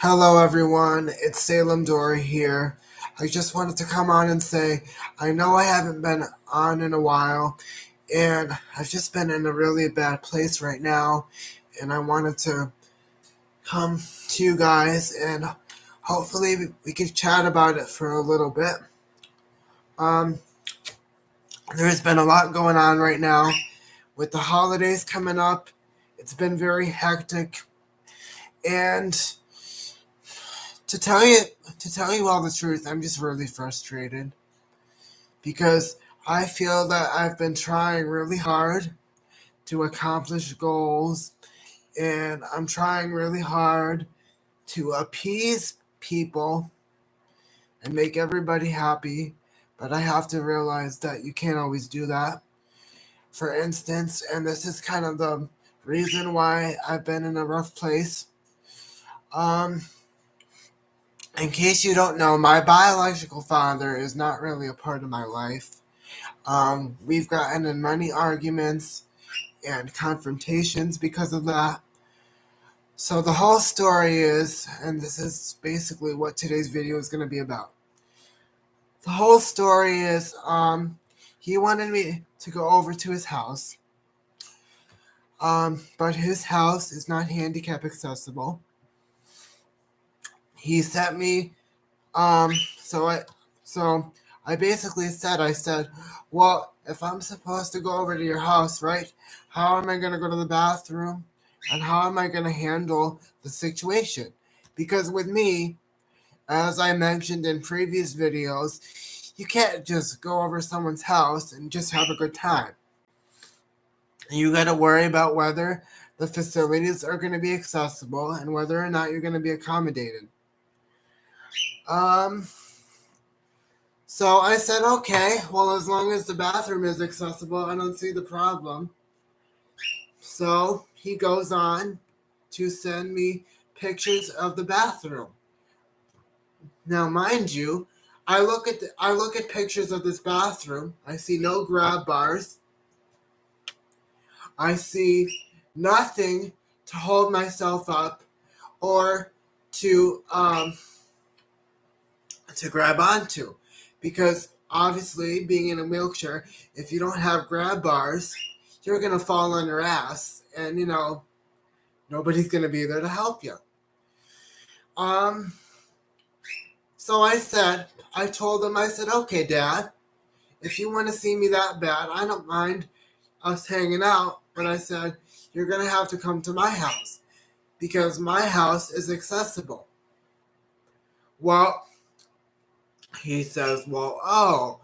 Hello, everyone. It's Salem Dory here. I just wanted to come on and say I know I haven't been on in a while, and I've just been in a really bad place right now, and I wanted to come to you guys and hopefully we can chat about it for a little bit. Um, there's been a lot going on right now with the holidays coming up. It's been very hectic, and to tell you to tell you all the truth, I'm just really frustrated because I feel that I've been trying really hard to accomplish goals, and I'm trying really hard to appease people and make everybody happy, but I have to realize that you can't always do that. For instance, and this is kind of the reason why I've been in a rough place. Um, in case you don't know, my biological father is not really a part of my life. We've gotten in many arguments and confrontations because of that. So the whole story is, and this is basically what today's video is going to be about. The whole story is, he wanted me to go over to his house, but his house is not handicap accessible. He sent me, um, so I, so I basically said, well, if I'm supposed to go over to your house, right? How am I going to go to the bathroom? And how am I going to handle the situation? Because with me, as I mentioned in previous videos, you can't just go over someone's house and just have a good time. You got to worry about whether the facilities are going to be accessible and whether or not you're going to be accommodated. So I said, okay, well, as long as the bathroom is accessible, I don't see the problem. So he goes on to send me pictures of the bathroom. Now, mind you, I look at pictures of this bathroom. I see no grab bars. I see nothing to hold myself up or to grab onto, because obviously, being in a wheelchair, if you don't have grab bars, you're gonna fall on your ass, and nobody's gonna be there to help you. So I told him, I said, okay, Dad, if you want to see me that bad, I don't mind us hanging out, but I said, you're going to have to come to my house because my house is accessible. Well, he says, I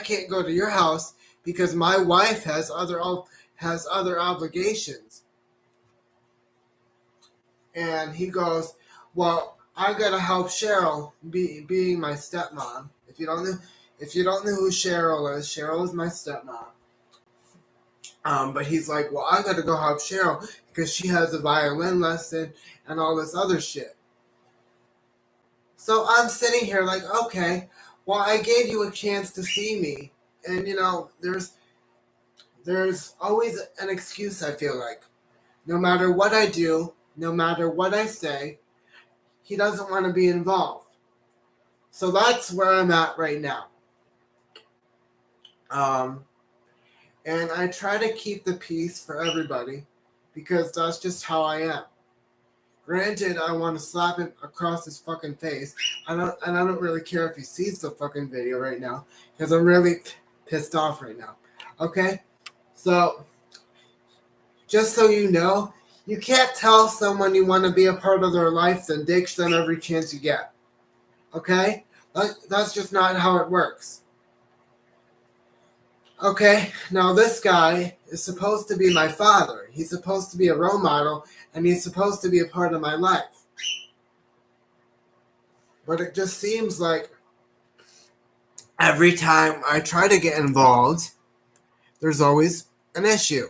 can't go to your house because my wife has other obligations. And he goes, well, I gotta help Cheryl being my stepmom. If you don't know who Cheryl is my stepmom. But he's like, well, I gotta go help Cheryl because she has a violin lesson and all this other shit. So I'm sitting here like, okay, well, I gave you a chance to see me, and there's always an excuse. I feel like, no matter what I do, no matter what I say, he doesn't want to be involved. So that's where I'm at right now. And I try to keep the peace for everybody because that's just how I am. Granted, I want to slap him across his fucking face. I don't really care if he sees the fucking video right now because I'm really pissed off right now. Okay? So, just so you know, you can't tell someone you want to be a part of their life and ditch them every chance you get. Okay? That's just not how it works. Okay, now this guy is supposed to be my father. He's supposed to be a role model, and he's supposed to be a part of my life. But it just seems like every time I try to get involved, there's always an issue.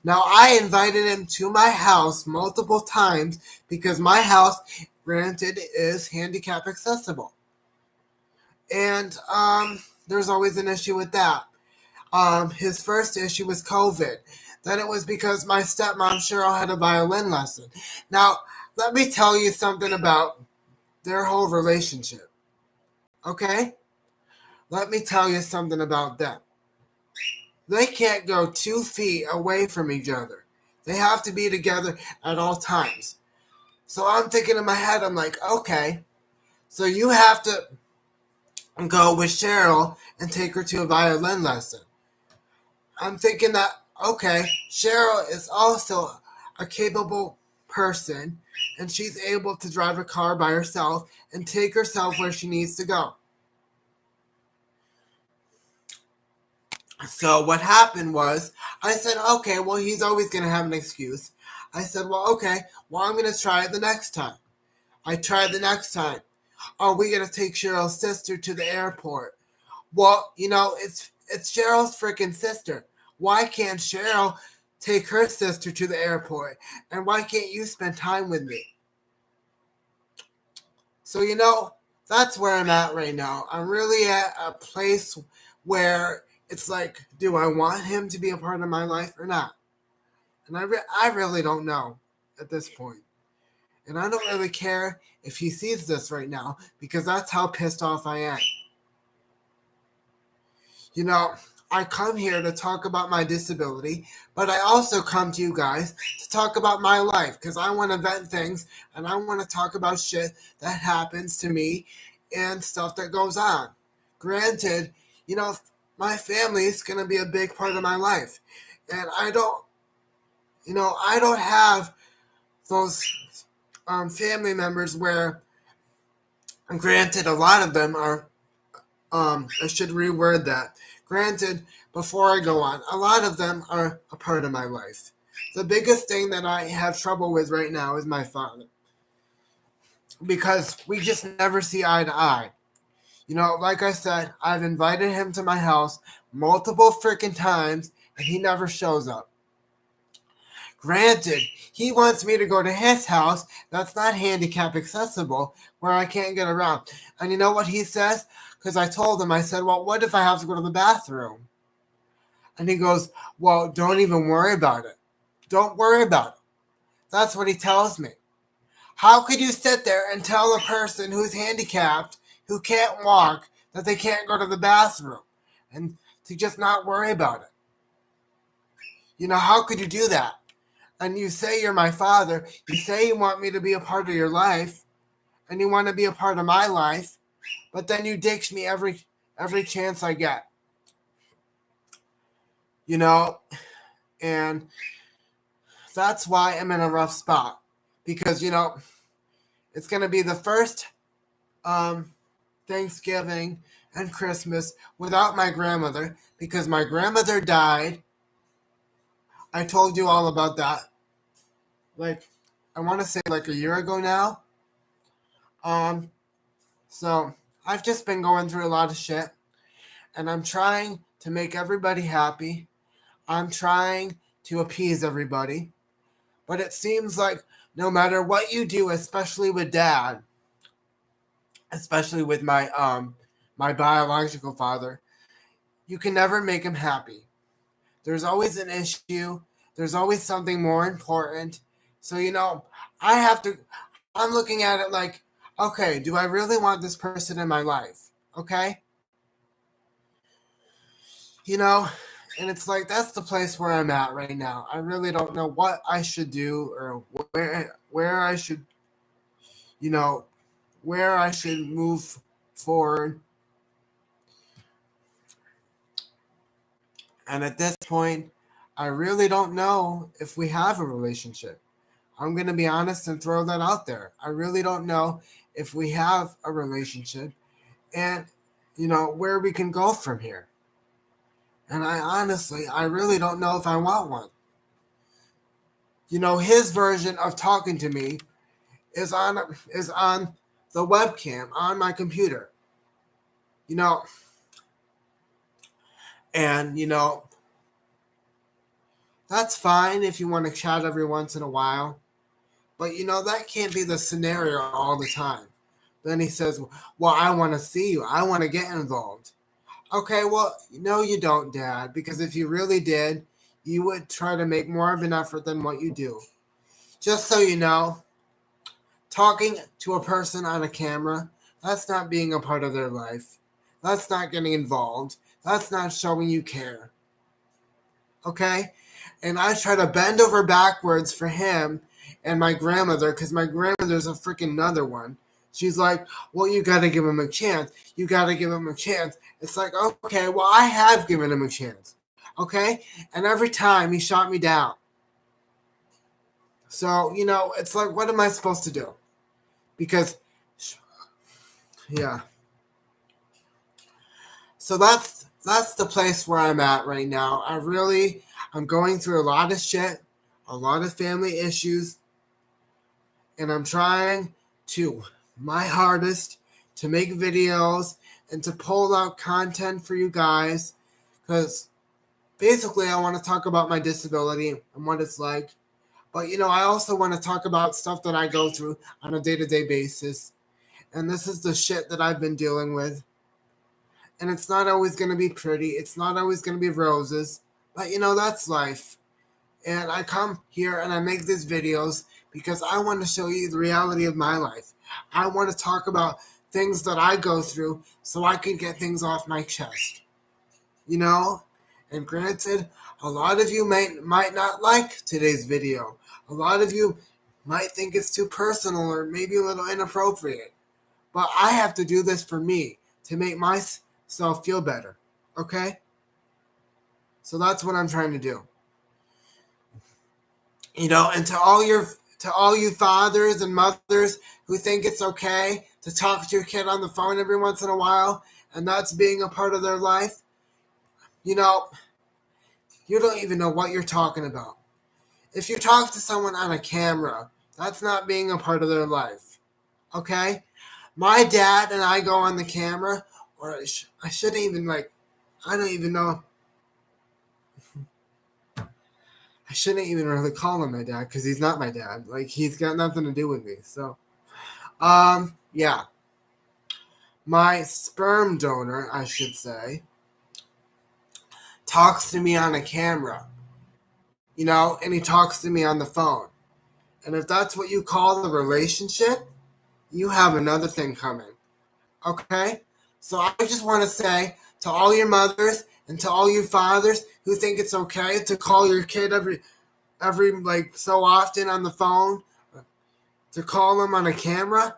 Now, I invited him to my house multiple times because my house, granted, is handicap accessible. And there's always an issue with that. His first issue was COVID. then it was because my stepmom Cheryl had a violin lesson. Now, let me tell you something about their whole relationship. Okay? Let me tell you something about them. They can't go 2 feet away from each other. They have to be together at all times. So I'm thinking in my head, I'm like, okay, so you have to go with Cheryl and take her to a violin lesson. I'm thinking that, okay, Cheryl is also a capable person and she's able to drive a car by herself and take herself where she needs to go. So what happened was, I said, okay, well, he's always going to have an excuse. I said, well, okay, well, I'm going to try it the next time. I tried the next time. Are we going to take Cheryl's sister to the airport? Well, it's Cheryl's freaking sister. Why can't Cheryl take her sister to the airport? And why can't you spend time with me? So, that's where I'm at right now. I'm really at a place where it's like, do I want him to be a part of my life or not? And I really don't know at this point. And I don't really care if he sees this right now because that's how pissed off I am. I come here to talk about my disability, but I also come to you guys to talk about my life because I want to vent things and I want to talk about shit that happens to me and stuff that goes on. Granted, my family is going to be a big part of my life. And I don't have those family members where, granted, a lot of them are, I should reword that. Granted, before I go on, a lot of them are a part of my life. The biggest thing that I have trouble with right now is my father. Because we just never see eye to eye. Like I said, I've invited him to my house multiple freaking times, and he never shows up. Granted, he wants me to go to his house that's not handicap accessible, where I can't get around. And you know what he says? Because I told him, I said, well, what if I have to go to the bathroom? And he goes, well, don't even worry about it. Don't worry about it. That's what he tells me. How could you sit there and tell a person who's handicapped, who can't walk, that they can't go to the bathroom and to just not worry about it? How could you do that? And you say you're my father, you say you want me to be a part of your life, and you want to be a part of my life, but then you ditch me every chance I get. And that's why I'm in a rough spot. Because, it's going to be the first Thanksgiving and Christmas without my grandmother, because my grandmother died. I told you all about that. I want to say a year ago now. So I've just been going through a lot of shit, and I'm trying to make everybody happy. I'm trying to appease everybody, but it seems like no matter what you do, especially with Dad, especially with my my biological father, you can never make him happy. There's always an issue. There's always something more important. So, I'm looking at it like, okay, do I really want this person in my life? Okay? And it's like, that's the place where I'm at right now. I really don't know what I should do or where I should, where I should move forward. And at this point, I really don't know if we have a relationship. I'm going to be honest and throw that out there. I really don't know if we have a relationship and, where we can go from here. And I really don't know if I want one. His version of talking to me is on the webcam on my computer. And that's fine if you want to chat every once in a while. But that can't be the scenario all the time. Then he says, well, I want to see you. I want to get involved. Okay, well, no, you don't, Dad, because if you really did, you would try to make more of an effort than what you do. Just so you know, talking to a person on a camera, that's not being a part of their life. That's not getting involved. That's not showing you care. Okay? And I try to bend over backwards for him and my grandmother, because my grandmother's a freaking another one. She's like, well, you got to give him a chance. You got to give him a chance. It's like, okay, well, I have given him a chance. Okay? And every time he shot me down. So, it's like, what am I supposed to do? Because, yeah. So that's the place where I'm at right now. I'm going through a lot of shit, a lot of family issues, and I'm trying to my hardest to make videos and to pull out content for you guys, because basically I want to talk about my disability and what it's like. But I also want to talk about stuff that I go through on a day-to-day basis. And this is the shit that I've been dealing with. And it's not always going to be pretty. It's not always going to be roses. But that's life. And I come here and I make these videos because I want to show you the reality of my life. I want to talk about things that I go through so I can get things off my chest. And granted, a lot of you might not like today's video. A lot of you might think it's too personal or maybe a little inappropriate. But I have to do this for me to make myself feel better. Okay? So that's what I'm trying to do. And to all you fathers and mothers who think it's okay to talk to your kid on the phone every once in a while, and that's being a part of their life, you don't even know what you're talking about. If you talk to someone on a camera, that's not being a part of their life. Okay? My dad and I go on the camera, or I shouldn't even I don't even know. I shouldn't even really call him my dad because he's not my dad. He's got nothing to do with me. So, yeah. My sperm donor, I should say, talks to me on a camera, and he talks to me on the phone. And if that's what you call the relationship, you have another thing coming. Okay? So I just want to say to all your mothers and to all you fathers who think it's okay to call your kid every so often on the phone, to call them on a camera,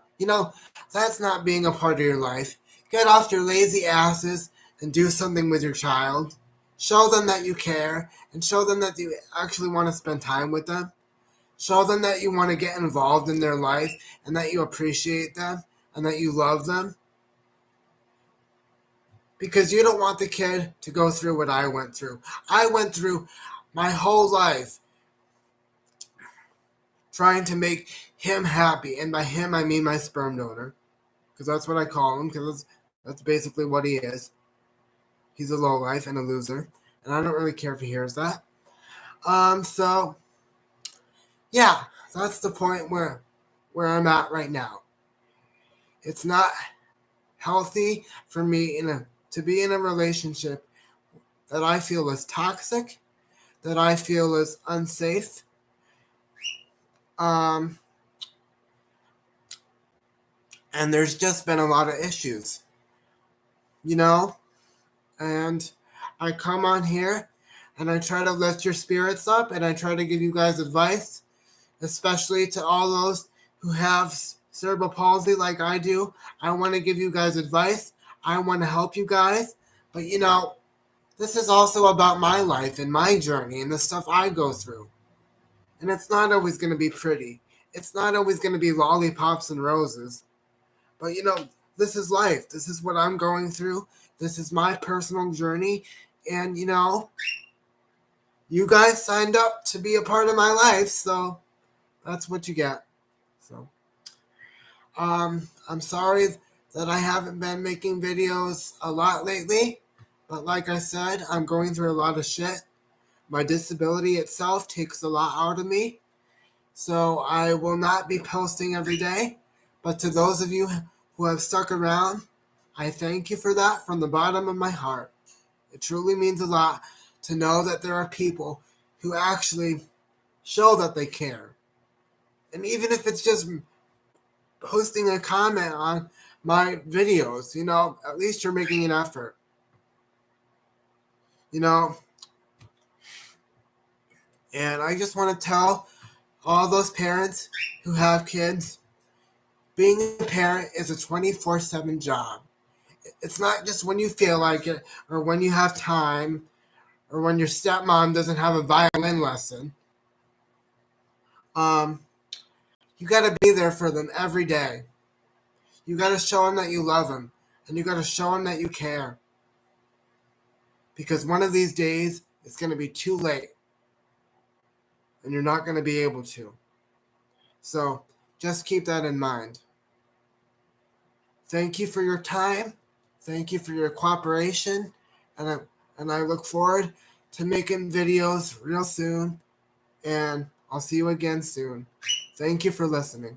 that's not being a part of your life. Get off your lazy asses and do something with your child. Show them that you care and show them that you actually want to spend time with them. Show them that you want to get involved in their life and that you appreciate them and that you love them. Because you don't want the kid to go through what I went through. I went through my whole life trying to make him happy. And by him, I mean my sperm donor. Because that's what I call him. Because that's basically what he is. He's a lowlife and a loser. And I don't really care if he hears that. So, yeah. That's the point where I'm at right now. It's not healthy for me to be in a relationship that I feel is toxic, that I feel is unsafe. And there's just been a lot of issues, and I come on here and I try to lift your spirits up and I try to give you guys advice, especially to all those who have cerebral palsy like I do. I want to give you guys advice. I want to help you guys. But, this is also about my life and my journey and the stuff I go through. And it's not always going to be pretty. It's not always going to be lollipops and roses. But, this is life. This is what I'm going through. This is my personal journey. And, you guys signed up to be a part of my life. So that's what you get. So, I'm sorry that I haven't been making videos a lot lately. But like I said, I'm going through a lot of shit. My disability itself takes a lot out of me. So I will not be posting every day. But to those of you who have stuck around, I thank you for that from the bottom of my heart. It truly means a lot to know that there are people who actually show that they care. And even if it's just posting a comment on my videos, at least you're making an effort. You know, and I just want to tell all those parents who have kids, being a parent is a 24/7 job. It's not just when you feel like it or when you have time or when your stepmom doesn't have a violin lesson. Um, you got to be there for them every day. You got to show them that you love them, and you got to show them that you care. Because one of these days, it's going to be too late, and you're not going to be able to. So just keep that in mind. Thank you for your time. Thank you for your cooperation, and I look forward to making videos real soon. And I'll see you again soon. Thank you for listening.